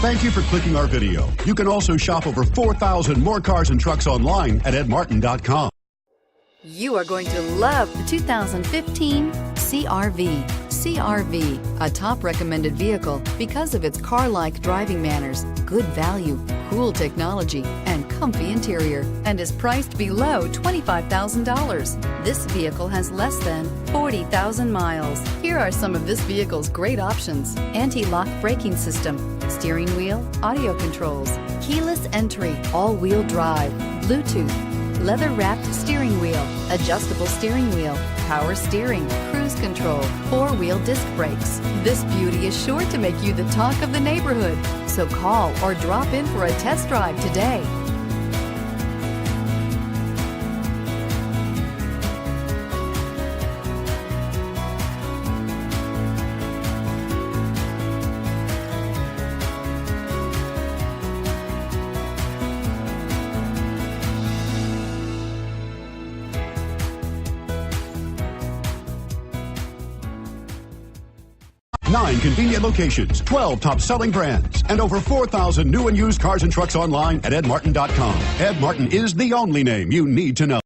Thank you for clicking our video. You can also shop over 4,000 more cars and trucks online at edmartin.com. You are going to love the 2015 CR-V. CR-V, a top recommended vehicle because of its car-like driving manners, good value, cool technology, and comfy interior, and is priced below $25,000. This vehicle has less than 40,000 miles. Here are some of this vehicle's great options: anti-lock braking system, steering wheel audio controls, keyless entry, all-wheel drive, Bluetooth, leather-wrapped steering wheel, adjustable steering wheel, power steering, cruise control, four-wheel disc brakes. This beauty is sure to make you the talk of the neighborhood. So call or drop in for a test drive today. Nine convenient locations, 12 top-selling brands, and over 4,000 new and used cars and trucks online at edmartin.com. Ed Martin is the only name you need to know.